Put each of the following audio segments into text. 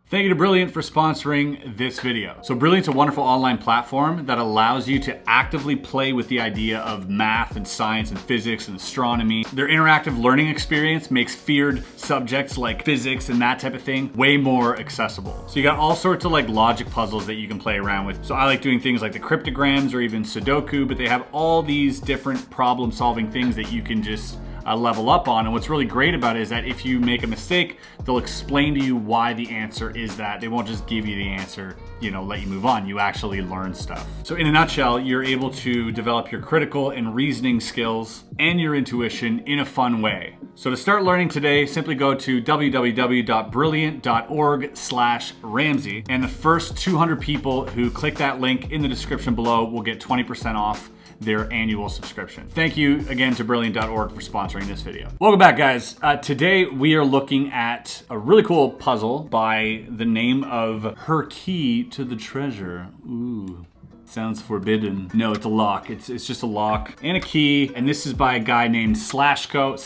Thank you to Brilliant for sponsoring this video. So Brilliant's a wonderful online platform that allows you to actively play with the idea of math and science and physics and astronomy. Their interactive learning experience makes feared subjects like physics and that type of thing way more accessible. So you got all sorts of like logic puzzles that you can play around with. So I like doing things like the cryptograms or even Sudoku, but they have all these different problem solving things that you can just level up on. And what's really great about it is that if you make a mistake, they'll explain to you why the answer is that. They won't just give you the answer, let you move on. You actually learn stuff. So in a nutshell, you're able to develop your critical and reasoning skills and your intuition in a fun way. So to start learning today, simply go to www.brilliant.org/Ramsay, and the first 200 people who click that link in the description below will get 20% off their annual subscription. Thank you again to Brilliant.org for sponsoring this video. Welcome back, guys. Today we are looking at a really cool puzzle by the name of Her Key to the Treasure. Ooh. Sounds forbidden. No, it's a lock. It's just a lock and a key. And this is by a guy named Sashko,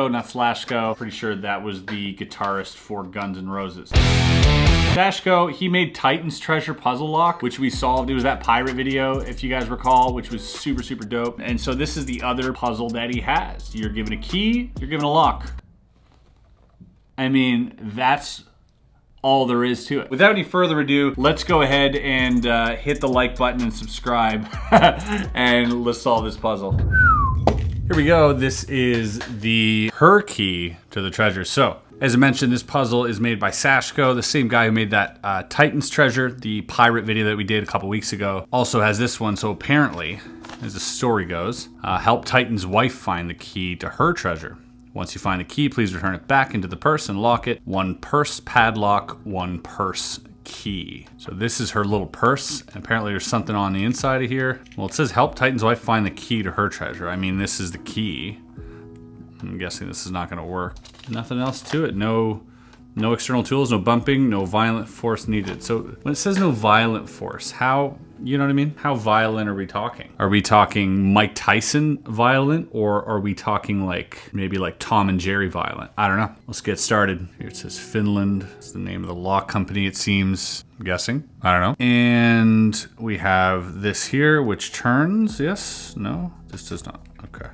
not Slashko. Pretty sure that was the guitarist for Guns N' Roses. Sashko, he made Titan's Treasure Puzzle Lock, which we solved. It was that pirate video, if you guys recall, which was super, super dope. And so this is the other puzzle that he has. You're given a key, you're given a lock. I mean, that's all there is to it. Without any further ado, let's go ahead and hit the like button and subscribe and let's solve this puzzle. Here we go. This is the Her Key to the Treasure. So, as I mentioned, this puzzle is made by Sashko, the same guy who made that Titan's Treasure, the pirate video that we did a couple weeks ago. Also has this one, so apparently, as the story goes, help Titan's wife find the key to her treasure. Once you find the key, please return it back into the purse and lock it. One purse padlock, one purse key. So this is her little purse. And apparently there's something on the inside of here. Well, it says help Titan's wife find the key to her treasure. I mean, this is the key. I'm guessing this is not gonna work. Nothing else to it. No external tools, no bumping, no violent force needed. So when it says no violent force, how, you know what I mean? How violent are we talking? Are we talking Mike Tyson violent, or are we talking like maybe like Tom and Jerry violent? I don't know. Let's get started. Here it says Finland. It's the name of the lock company, it seems. I'm guessing. I don't know. And we have this here, which turns. Yes? No? This does not. Okay.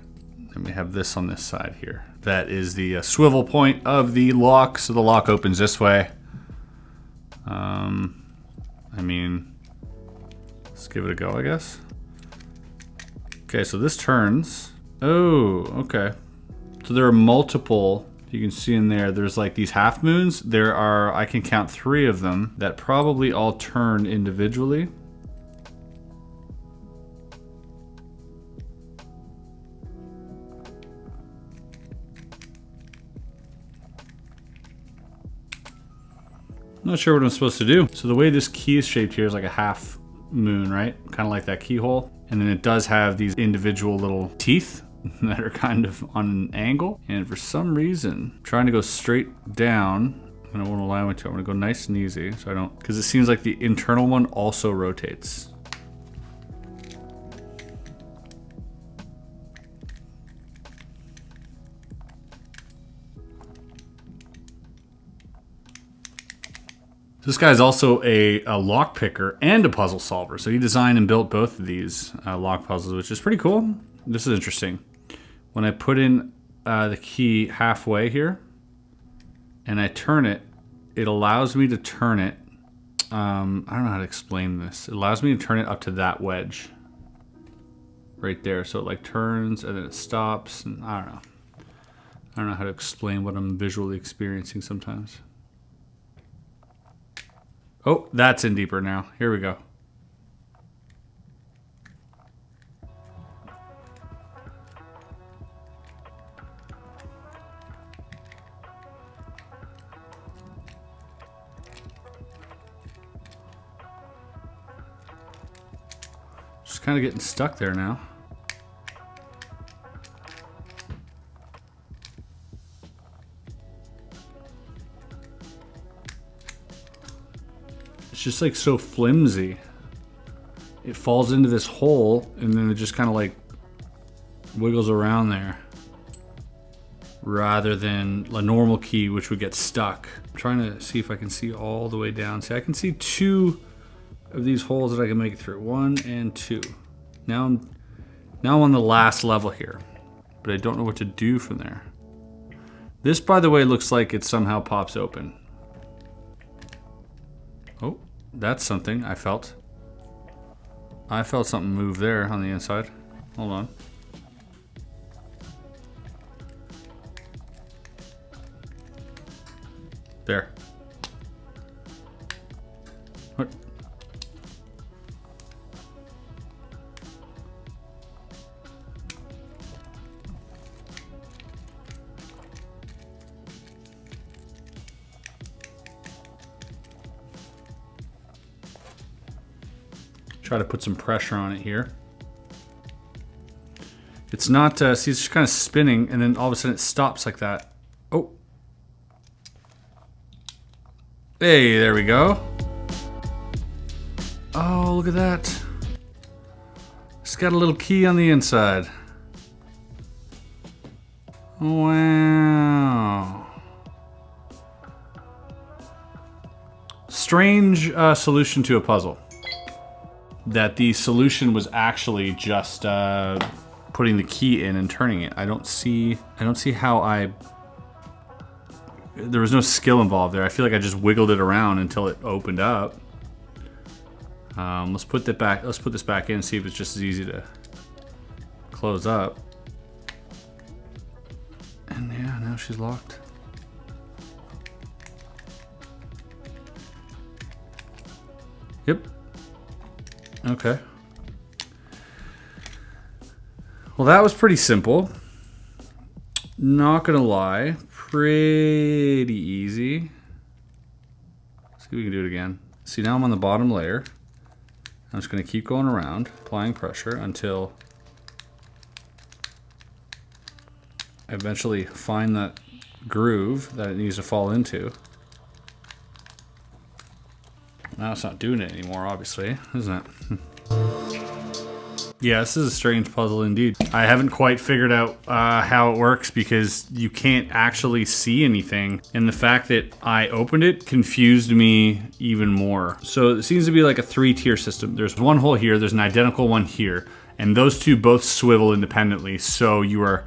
And we have this on this side here. That is the swivel point of the lock, so the lock opens this way. I mean, let's give it a go, I guess. Okay, so this turns. Oh, okay. So there are multiple, you can see in there, there's like these half moons. There are, I can count 3 of them that probably all turn individually. I'm not sure what I'm supposed to do. So the way this key is shaped here is like a half moon, right? Kind of like that keyhole. And then it does have these individual little teeth that are kind of on an angle. And for some reason, I'm trying to go straight down, and I won't allow me to. I'm gonna go nice and easy so I don't, because it seems like the internal one also rotates. This guy's also a lock picker and a puzzle solver. So he designed and built both of these lock puzzles, which is pretty cool. This is interesting. When I put in the key halfway here and I turn it, it allows me to turn it. I don't know how to explain this. It allows me to turn it up to that wedge right there. So it like turns and then it stops. And I don't know. I don't know how to explain what I'm visually experiencing sometimes. Oh, that's in deeper now. Here we go. Just kind of getting stuck there now. It's just like so flimsy. It falls into this hole and then it just kind of like wiggles around there. rather than a normal key, which would get stuck. I'm trying to see if I can see all the way down. See, I can see 2 of these holes that I can make it through. 1 and 2. Now I'm on the last level here, but I don't know what to do from there. This, by the way, looks like it somehow pops open. Oh, that's something I felt. I felt something move there on the inside. Hold on. There. What? Try to put some pressure on it here. It's not, see, it's just kind of spinning, and then all of a sudden it stops like that. Oh. Hey, there we go. Oh, look at that. It's got a little key on the inside. Wow. Strange solution to a puzzle. That the solution was actually just putting the key in and turning it. I don't see how there was no skill involved there. I feel like I just wiggled it around until it opened up. Let's put this back in and see if it's just as easy to close up. And yeah, now she's locked. Yep. Okay. Well, that was pretty simple. Not gonna lie, pretty easy. See if we can do it again. See, now I'm on the bottom layer. I'm just gonna keep going around, applying pressure until I eventually find that groove that it needs to fall into. Now it's not doing it anymore, obviously, isn't it? Yeah, this is a strange puzzle indeed. I haven't quite figured out how it works because you can't actually see anything. And the fact that I opened it confused me even more. So it seems to be like a 3-tier system. There's one hole here, there's an identical one here, and those two both swivel independently. So you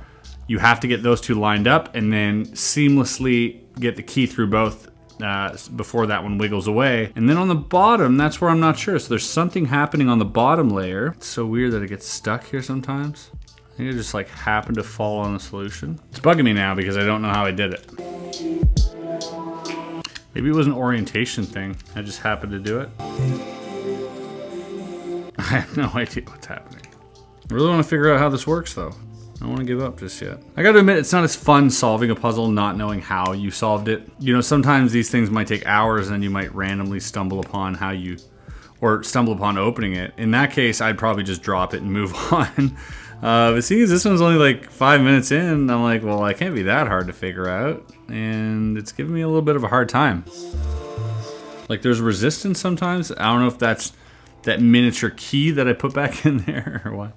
have to get those two lined up and then seamlessly get the key through both before that one wiggles away. And then on the bottom, that's where I'm not sure. So there's something happening on the bottom layer. It's so weird that it gets stuck here sometimes. I think it just like happened to fall on the solution. It's bugging me now because I don't know how I did it. Maybe it was an orientation thing. I just happened to do it. I have no idea what's happening. I really want to figure out how this works though. I don't want to give up just yet. I gotta admit, it's not as fun solving a puzzle not knowing how you solved it. You know, sometimes these things might take hours and you might randomly stumble upon stumble upon opening it. In that case, I'd probably just drop it and move on. But seeing as this one's only like 5 minutes in, I'm like, well, it can't be that hard to figure out. And it's giving me a little bit of a hard time. Like there's resistance sometimes. I don't know if that's that miniature key that I put back in there or what.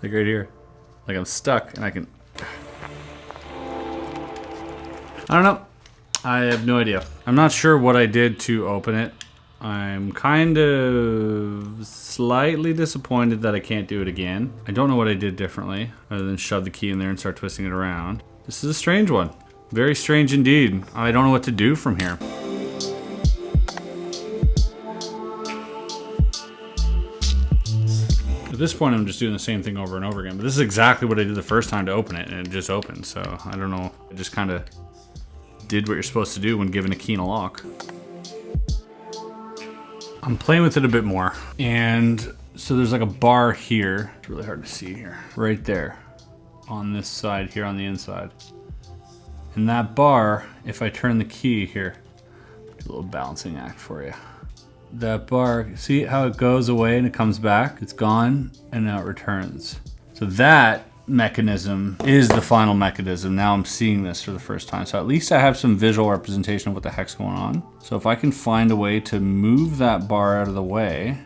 Like right here. Like I'm stuck and I can... I don't know. I have no idea. I'm not sure what I did to open it. I'm kind of slightly disappointed that I can't do it again. I don't know what I did differently other than shove the key in there and start twisting it around. This is a strange one. Very strange indeed. I don't know what to do from here. At this point, I'm just doing the same thing over and over again. But this is exactly what I did the first time to open it, and it just opened. So I don't know. It just kind of did what you're supposed to do when given a key and a lock. I'm playing with it a bit more. And so there's like a bar here. It's really hard to see here. Right there. On this side here on the inside. And that bar, if I turn the key here, do a little balancing act for you. That bar, see how it goes away and it comes back? It's gone and now it returns. So that mechanism is the final mechanism. Now I'm seeing this for the first time. So at least I have some visual representation of what the heck's going on. So if I can find a way to move that bar out of the way.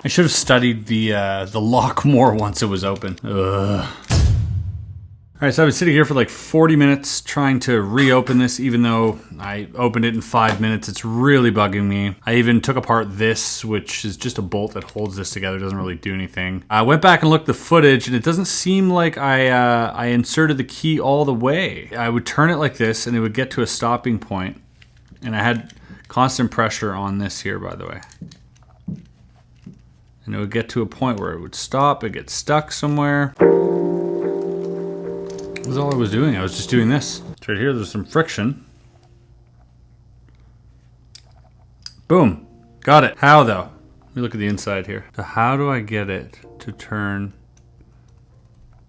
I should have studied the lock more once it was open. Ugh. All right, so I've been sitting here for like 40 minutes trying to reopen this, even though I opened it in 5 minutes. It's really bugging me. I even took apart this, which is just a bolt that holds this together. It doesn't really do anything. I went back and looked at the footage, and it doesn't seem like I inserted the key all the way. I would turn it like this, and it would get to a stopping point. And I had constant pressure on this here, by the way. And it would get to a point where it would stop, it gets stuck somewhere. That's all I was doing. I was just doing this. It's right here, there's some friction. Boom. Got it. How though? Let me look at the inside here. So how do I get it to turn?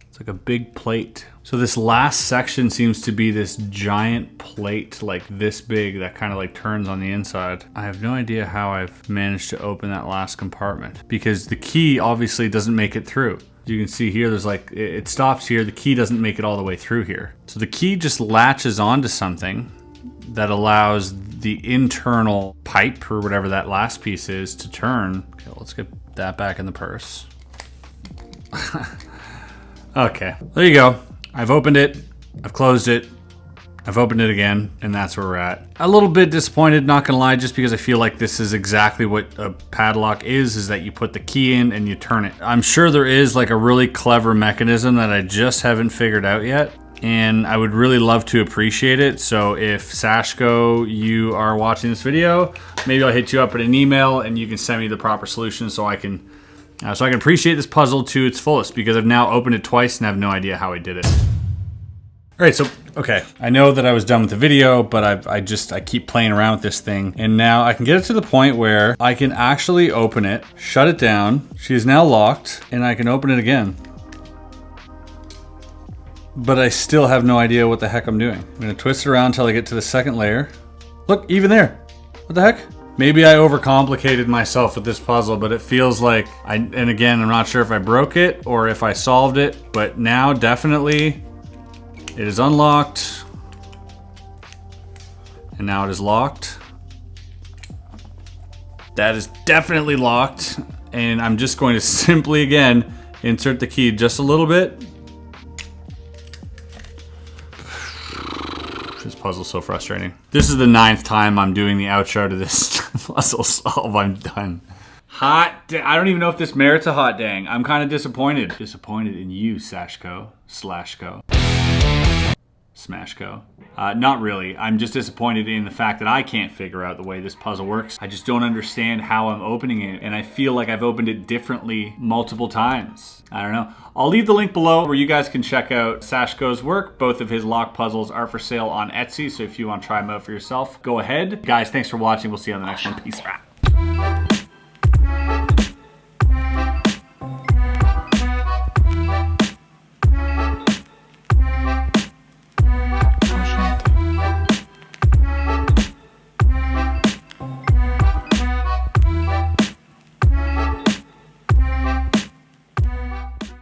It's like a big plate. So this last section seems to be this giant plate like this big that kind of like turns on the inside. I have no idea how I've managed to open that last compartment because the key obviously doesn't make it through. You can see here, there's like, it stops here. The key doesn't make it all the way through here. So the key just latches onto something that allows the internal pipe or whatever that last piece is to turn. Okay, let's get that back in the purse. Okay, there you go. I've opened it, I've closed it, I've opened it again, and that's where we're at. A little bit disappointed, not gonna lie, just because I feel like this is exactly what a padlock is that you put the key in and you turn it. I'm sure there is like a really clever mechanism that I just haven't figured out yet, and I would really love to appreciate it. So if Sashko, you are watching this video, maybe I'll hit you up in an email and you can send me the proper solution so I can appreciate this puzzle to its fullest, because I've now opened it twice and I have no idea how I did it. All right, so, okay, I know that I was done with the video, but I keep playing around with this thing, and now I can get it to the point where I can actually open it, shut it down. She is now locked, and I can open it again. But I still have no idea what the heck I'm doing. I'm gonna twist it around until I get to the second layer. Look, even there. What the heck? Maybe I overcomplicated myself with this puzzle, but it feels like, and again, I'm not sure if I broke it or if I solved it, but now definitely, it is unlocked, and now it is locked. That is definitely locked, and I'm just going to simply, again, insert the key just a little bit. This puzzle's so frustrating. This is the 9th time I'm doing the outro to this puzzle solve. I'm done. I don't even know if this merits a hot dang. I'm kind of disappointed. Disappointed in you, Sashko. Slashko. Smashko. Not really. I'm just disappointed in the fact that I can't figure out the way this puzzle works. I just don't understand how I'm opening it, and I feel like I've opened it differently multiple times. I don't know. I'll leave the link below where you guys can check out Sashko's work. Both of his lock puzzles are for sale on Etsy, so if you want to try them out for yourself, go ahead. Guys, thanks for watching. We'll see you on the next one. Peace out.